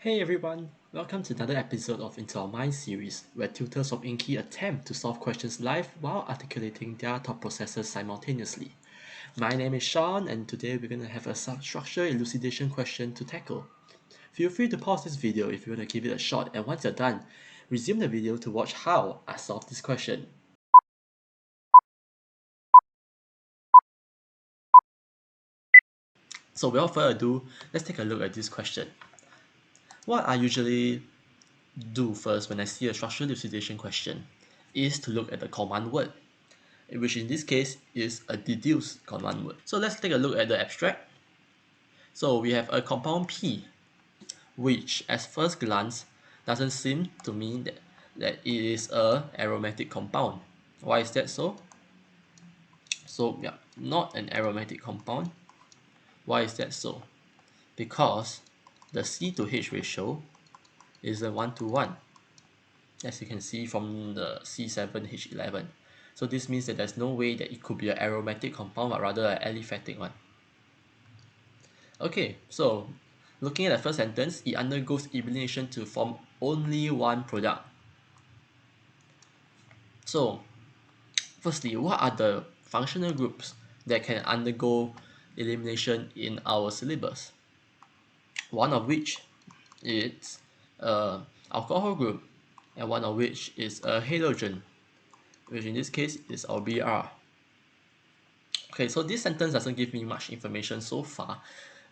Hey everyone, welcome to another episode of Into Our Mind series, where tutors of Inkie attempt to solve questions live while articulating their thought processes simultaneously. My name is Sean, and today we're going to have a structure elucidation question to tackle. Feel free to pause this video if you want to give it a shot, and once you're done, resume the video to watch how I solve this question. So without further ado, let's take a look at this question. What I usually do first when I see a structural elucidation question is to look at the command word, which in this case is a deduce command word. So let's take a look at the abstract. So we have a compound P, which at first glance doesn't seem to mean that it is a aromatic compound. Why is that so? So yeah, not an aromatic compound. Why is that so? Because the C to H ratio is a 1:1, as you can see from the C7H11. So this means that there's no way that it could be an aromatic compound, but rather an aliphatic one. Okay, so looking at the first sentence, it undergoes elimination to form only one product. So, firstly, what are the functional groups that can undergo elimination in our syllabus? One of which is a alcohol group, and one of which is a halogen, which in this case is our Br. Okay, so this sentence doesn't give me much information so far,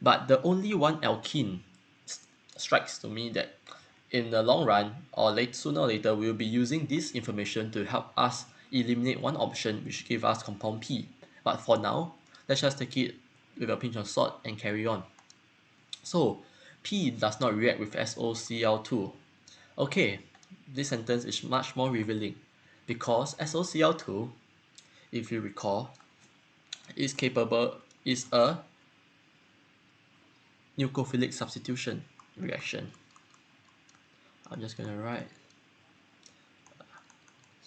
but the only one alkene strikes to me that in the long run, or sooner or later, we'll be using this information to help us eliminate one option which give us compound P. But for now, let's just take it with a pinch of salt and carry on. So P does not react with SOCl2. Okay, this sentence is much more revealing because SOCl2, if you recall, is a nucleophilic substitution reaction. I'm just gonna write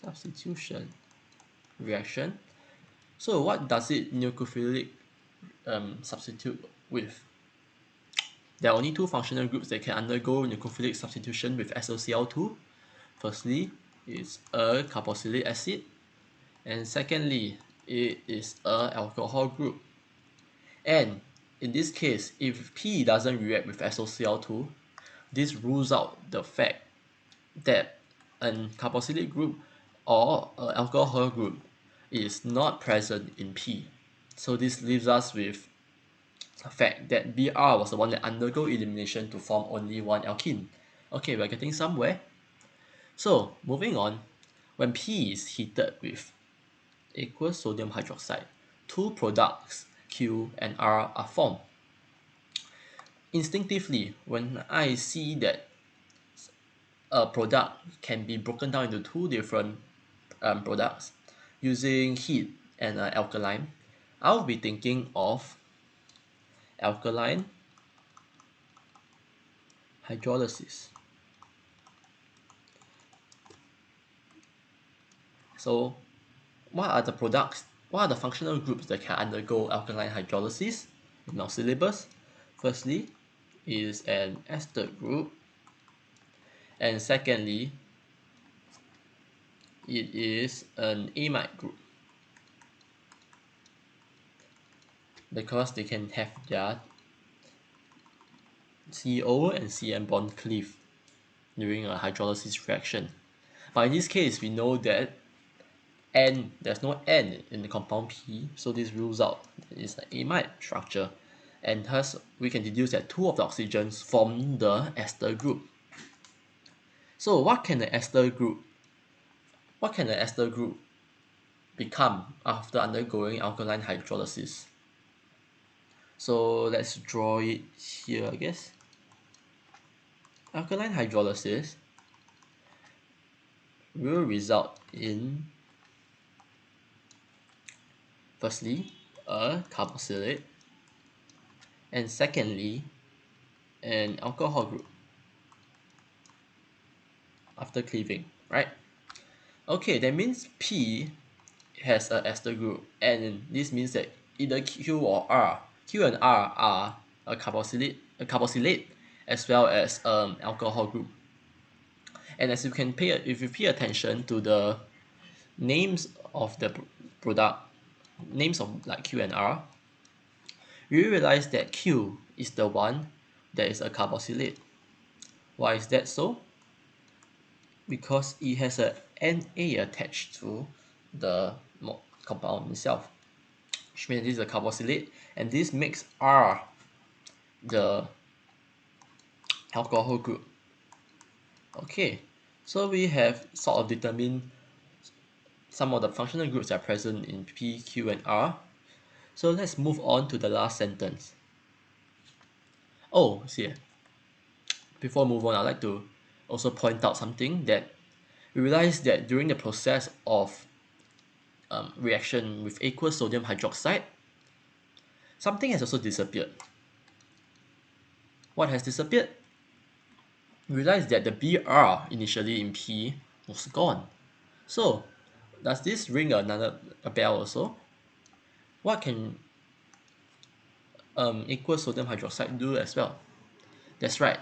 substitution reaction. So what does it nucleophilic substitute with? There are only two functional groups that can undergo nucleophilic substitution with SOCl2. Firstly, it's a carboxylic acid, and secondly, it is a alcohol group. And in this case, if P doesn't react with SOCl2, this rules out the fact that an carboxylic group or an alcohol group is not present in P. So this leaves us with the fact that Br was the one that undergo elimination to form only one alkene. Okay, we're getting somewhere. So moving on, when P is heated with aqueous sodium hydroxide, two products Q and R are formed. Instinctively, when I see that a product can be broken down into two different products using heat and alkaline, I'll be thinking of alkaline hydrolysis. So what are the products, what are the functional groups that can undergo alkaline hydrolysis in our syllabus? Firstly is an ester group, and secondly it is an amide group, because they can have their CO and CN bond cleave during a hydrolysis reaction. But in this case, we know that there's no N in the compound P, so this rules out it's an amide structure, and thus we can deduce that two of the oxygens form the ester group. So what can the ester group become after undergoing alkaline hydrolysis? So let's draw it here, I guess. Alkaline hydrolysis will result in, firstly, a carboxylate, and secondly, an alcohol group after cleaving, right? Okay, that means P has a ester group, and this means that either Q or R, Q and R are a carboxylate, as well as alcohol group. And as you can if you pay attention to the names of the product, names of like Q and R, you realize that Q is the one that is a carboxylate. Why is that so? Because it has a Na attached to the compound itself, which means this is a carboxylate, and this makes R the alcohol group. Okay, so we have sort of determined some of the functional groups that are present in P, Q, and R. So let's move on to the last sentence. Oh, see, before we move on, I'd like to also point out something that we realize that during the process of reaction with aqueous sodium hydroxide, something has also disappeared. What has disappeared? We realize that the Br initially in P was gone. So, does this ring a bell also? What can aqueous sodium hydroxide do as well? That's right,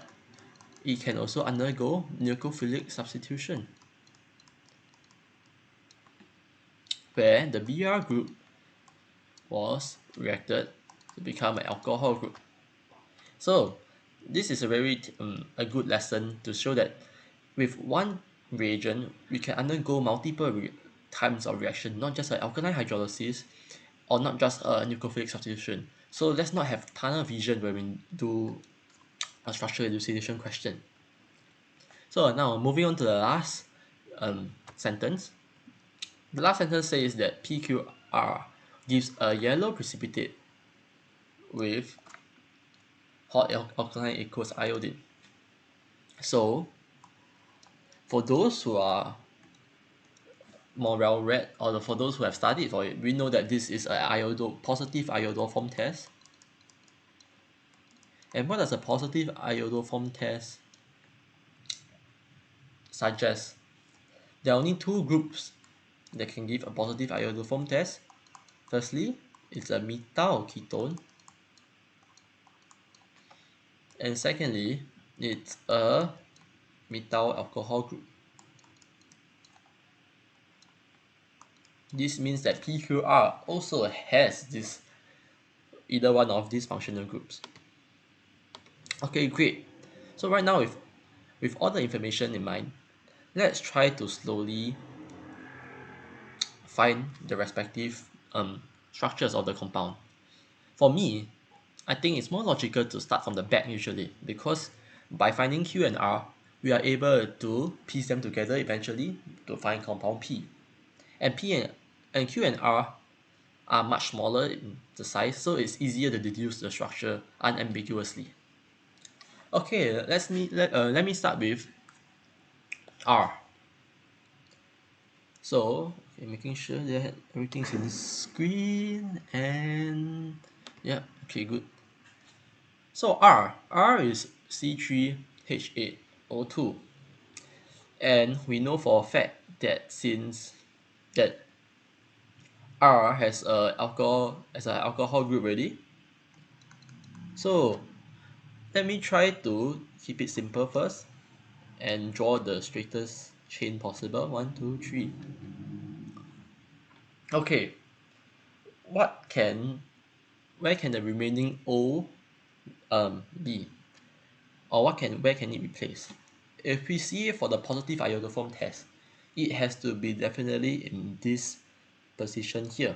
it can also undergo nucleophilic substitution, where the Br group was reacted to become an alcohol group. So this is a good lesson to show that with one reagent we can undergo multiple times of reaction, not just an alkaline hydrolysis or not just a nucleophilic substitution. So let's not have tunnel vision when we do a structural elucidation question. So now moving on to the last sentence. The last sentence says that PQR gives a yellow precipitate with hot alkaline aqueous iodine. So for those who are more well read, or for those who have studied for it, we know that this is a positive iodoform test. And what does a positive iodoform test suggest? There are only two groups that can give a positive iodoform test. Firstly, it's a methyl ketone, and secondly, it's a methyl alcohol group. This means that PQR also has either one of these functional groups. Okay, great. So right now, with all the information in mind, let's try to slowly find the respective structures of the compound. For me, I think it's more logical to start from the back usually, because by finding Q and R, we are able to piece them together eventually to find compound P. And and Q and R are much smaller in the size, so it's easier to deduce the structure unambiguously. Okay, let me start with R. So, okay, making sure that everything's in screen, and yeah, okay, good. So R is C3H8O2, and we know for a fact that since that R has a alcohol group already, so let me try to keep it simple first and draw the straightest chain possible. 1, 2, 3. Okay, what can where can the remaining O be, or where can it be placed? If we see for the positive iodoform test, it has to be definitely in this position here.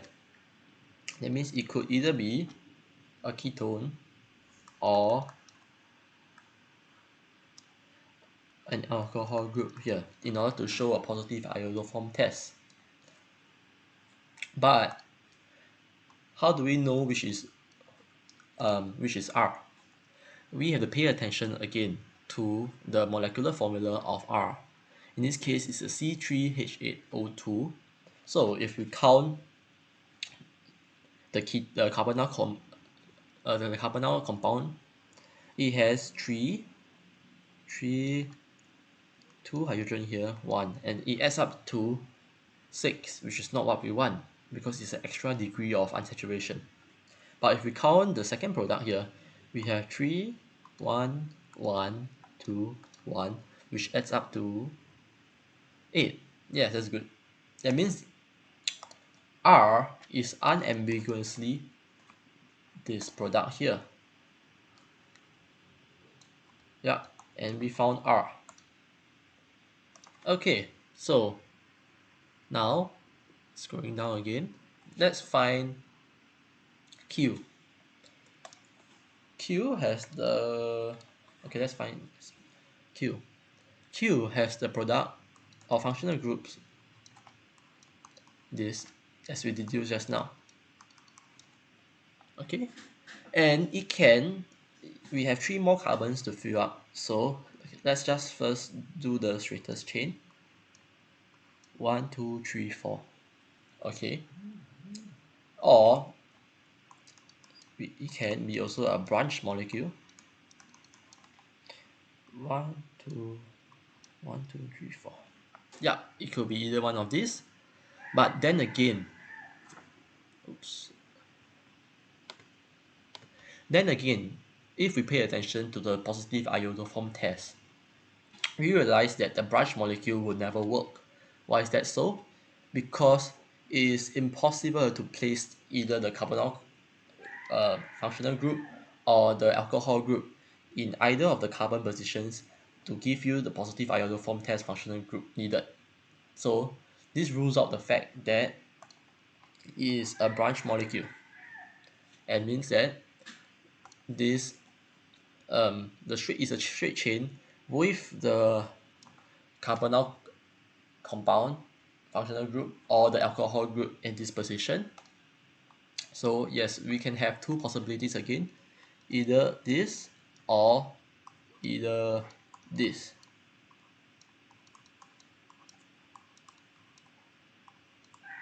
That means it could either be a ketone or an alcohol group here in order to show a positive iodoform test. But how do we know which is R? We have to pay attention again to the molecular formula of R. In this case, it's a C3H8O2. So if we count the carbonyl compound, it has 2 hydrogen here, 1, and it adds up to 6, which is not what we want because it's an extra degree of unsaturation. But if we count the second product here, we have 3, 1, 1, 2, 1, which adds up to 8. Yes, that's good. That means R is unambiguously this product here. Yeah, and we found R. Okay, so now scrolling down again, let's find Q. Q has the okay, let's find Q. Q has the product of functional groups, this, as we deduced just now. Okay, and it can, we have 3 more carbons to fill up, so let's just first do the straightest chain. 1, 2, 3, 4. Okay, or it can be also a branch molecule. 1, 2, 1, 2, 3, 4. Yeah, it could be either one of these. But then again, oops. Then again, if we pay attention to the positive iodoform test, we realize that the branch molecule will never work. Why is that so? Because it is impossible to place either the carbonyl functional group or the alcohol group in either of the carbon positions to give you the positive iodoform test functional group needed. So this rules out the fact that it is a branch molecule, and means that this the straight is a straight chain with the carbonyl compound functional group or the alcohol group in this position. So yes, we can have 2 possibilities again, either this or either this.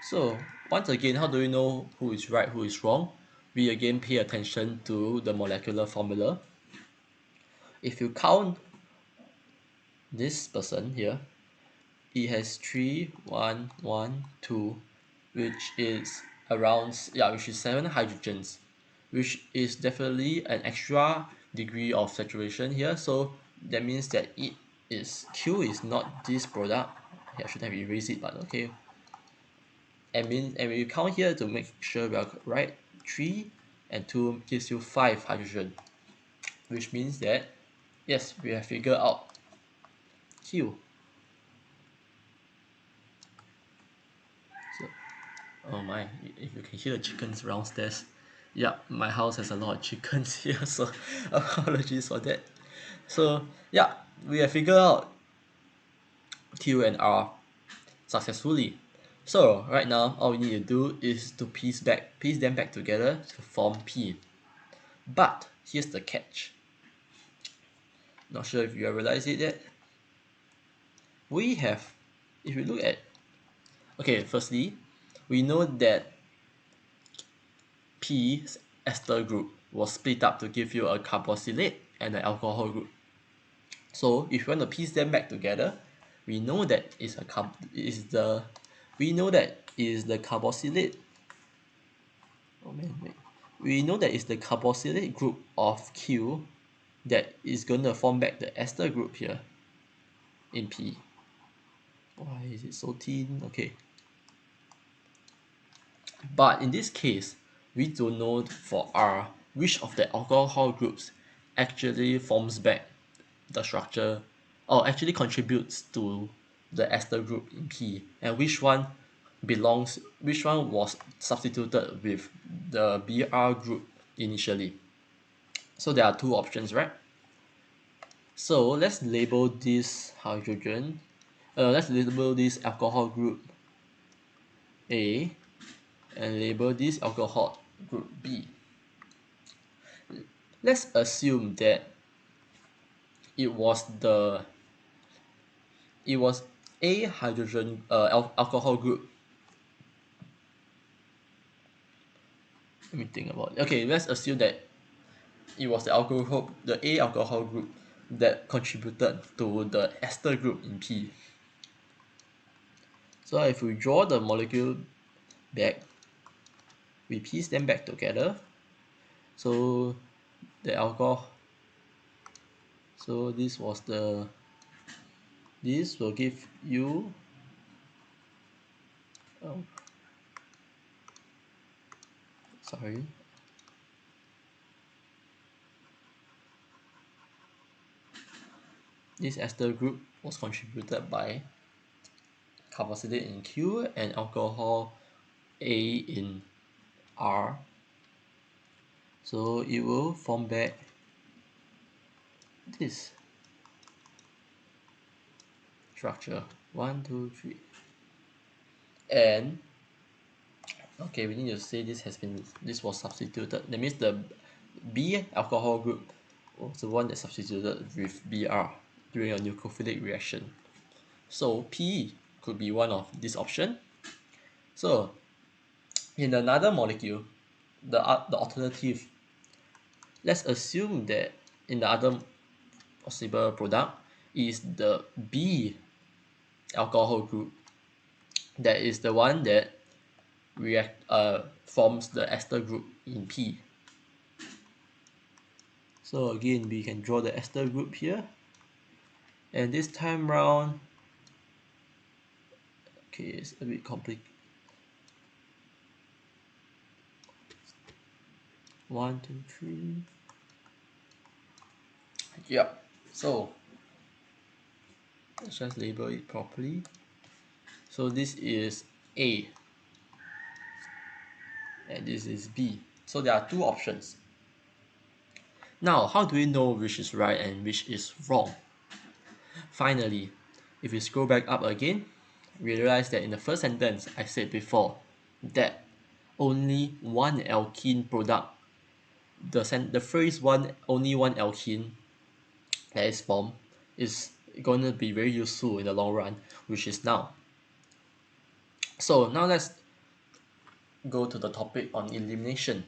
So once again, how do we know who is right, who is wrong? We again pay attention to the molecular formula. If you count this person here, he has 3, 1, 1, 2, which is around, yeah, which is 7 hydrogens, which is definitely an extra degree of saturation here. So that means that it is, Q is not this product. I should have erased it, but okay. And we count here to make sure we are right. 3 and 2 gives you 5 hydrogen, which means that yes, we have figured out Q. So, oh my, if you can hear the chickens downstairs. Yeah, my house has a lot of chickens here, so apologies for that. So yeah, we have figured out Q and R successfully. So right now, all we need to do is to piece them back together to form P. But here's the catch. Not sure if you have realized it yet. We have, if you look at, okay, firstly, we know that P's ester group was split up to give you a carboxylate and an alcohol group. So if you want to piece them back together, we know that is a we know that is the carboxylate. Oh man, wait. We know that it's the carboxylate group of Q that is going to form back the ester group here in P. Why is it so thin? Okay. But in this case, we don't know for R which of the alcohol groups actually forms back the structure or actually contributes to the ester group in P, and which one was substituted with the Br group initially. So there are 2 options, right? So let's label this hydrogen, let's label this alcohol group A and label this alcohol group B. Let's assume that it was the it was a hydrogen alcohol group. Let me think about it. Okay, let's assume that it was the A alcohol group that contributed to the ester group in P. So if we draw the molecule back, we piece them back together. So the alcohol, So this will give you sorry. This ester group was contributed by carboxylate in Q and alcohol A in R. So it will form back this structure 1, 2, 3, and okay, we need to say this was substituted. That means the B alcohol group was the one that substituted with Br during a nucleophilic reaction. So P could be one of this option. So in another molecule, the alternative, let's assume that in the other possible product is the B alcohol group that is the one that forms the ester group in P. So again, we can draw the ester group here, and this time round, okay, it's a bit complicated. 1, 2, 3. Yeah. So let's just label it properly. So this is A, and this is B. So there are two options. Now, how do we know which is right and which is wrong? Finally, if we scroll back up again, we realize that in the first sentence I said before that only one alkene product, the phrase only one alkene that is formed is going to be very useful in the long run, which is now. So now let's go to the topic on elimination.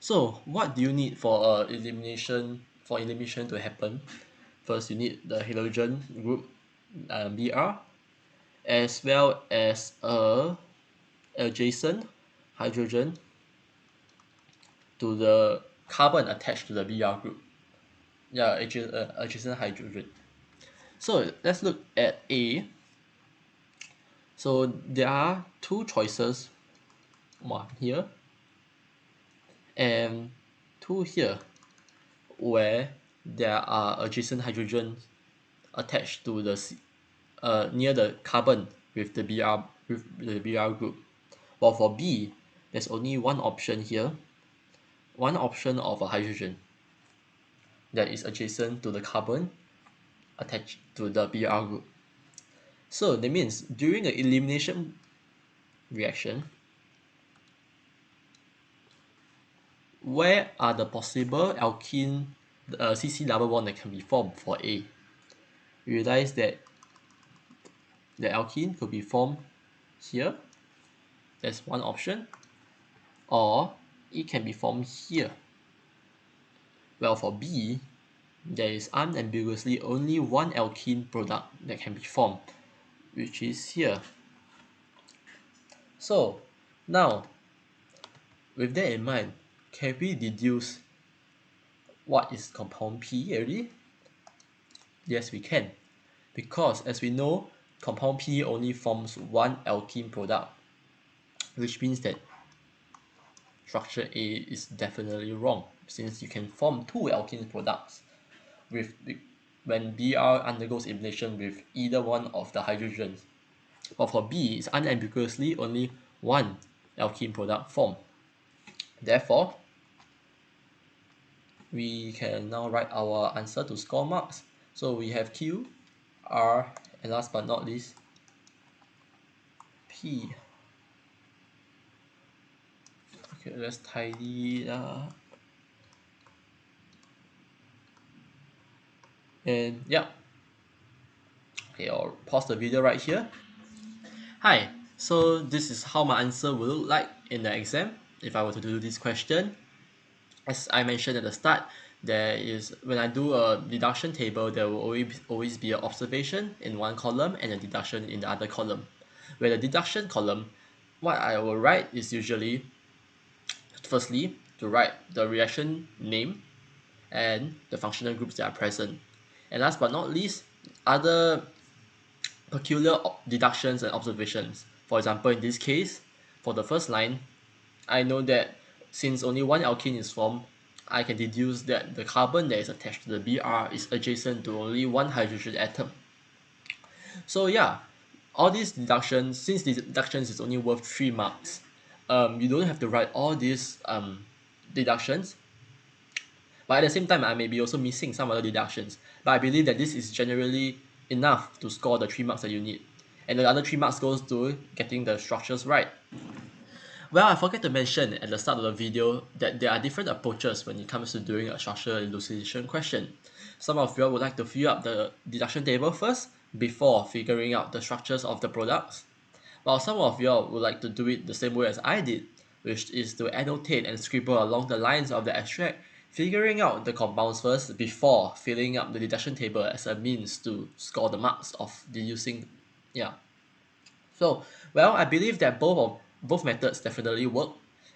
So what do you need for elimination to happen? First, you need the halogen group Br, as well as a adjacent hydrogen to the carbon attached to the Br group. Yeah, adjacent hydrogen. So let's look at A. So there are two choices, one here and two here, where there are adjacent hydrogens attached to the near the carbon with the Br group. While for B, there's only one option here, one option of a hydrogen that is adjacent to the carbon attached to the Br group. So that means during the elimination reaction, where are the possible alkene CC double bond that can be formed for A? We realize that the alkene could be formed here, that's one option, or it can be formed here. Well, for B, there is unambiguously only one alkene product that can be formed, which is here. So now, with that in mind, can we deduce what is compound P already? Yes, we can, because as we know, compound P only forms one alkene product, which means that structure A is definitely wrong, since you can form two alkene products when Br undergoes elimination with either one of the hydrogens. But for B, it's unambiguously only one alkene product formed. Therefore, we can now write our answer to score marks. So we have Q, R, and last but not least, P. Okay, let's tidy it up. And yeah. Okay, I'll pause the video right here. Hi, so this is how my answer will look like in the exam if I were to do this question. As I mentioned at the start, when I do a deduction table, there will always be an observation in one column and a deduction in the other column. Where the deduction column, what I will write is usually, firstly, to write the reaction name and the functional groups that are present. And last but not least, other peculiar deductions and observations. For example, in this case, for the first line, I know that since only one alkene is formed, I can deduce that the carbon that is attached to the Br is adjacent to only one hydrogen atom. So yeah, all these deductions, since these deductions is only worth 3 marks, you don't have to write all these deductions, but at the same time I may be also missing some other deductions, but I believe that this is generally enough to score the 3 marks that you need, and the other 3 marks goes to getting the structures right. Well, I forgot to mention at the start of the video that there are different approaches when it comes to doing a structural elucidation question. Some of you would like to fill up the deduction table first before figuring out the structures of the products, while some of you would like to do it the same way as I did, which is to annotate and scribble along the lines of the abstract, figuring out the compounds first before filling up the deduction table as a means to score the marks of deducing. Yeah. So, well, I believe that both methods definitely work,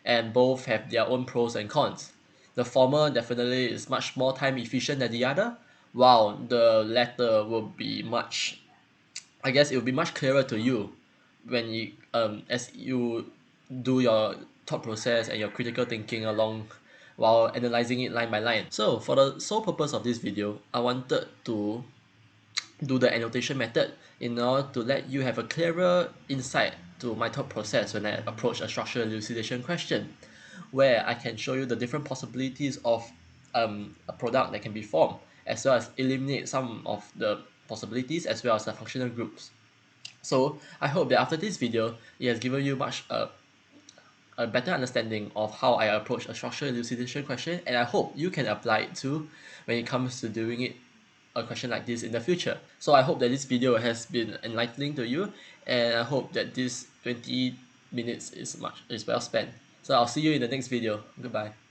and both have their own pros and cons. The former definitely is much more time efficient than the other, while the latter will be much, I guess it will be much clearer to you when you as you do your thought process and your critical thinking along while analyzing it line by line. So for the sole purpose of this video, I wanted to do the annotation method in order to let you have a clearer insight to my thought process when I approach a structural elucidation question, where I can show you the different possibilities of a product that can be formed, as well as eliminate some of the possibilities as well as the functional groups. So I hope that after this video, it has given you much a better understanding of how I approach a structural elucidation question, and I hope you can apply it too when it comes to doing it a question like this in the future. So I hope that this video has been enlightening to you, and I hope that this 20 minutes is well spent. So I'll see you in the next video. Goodbye.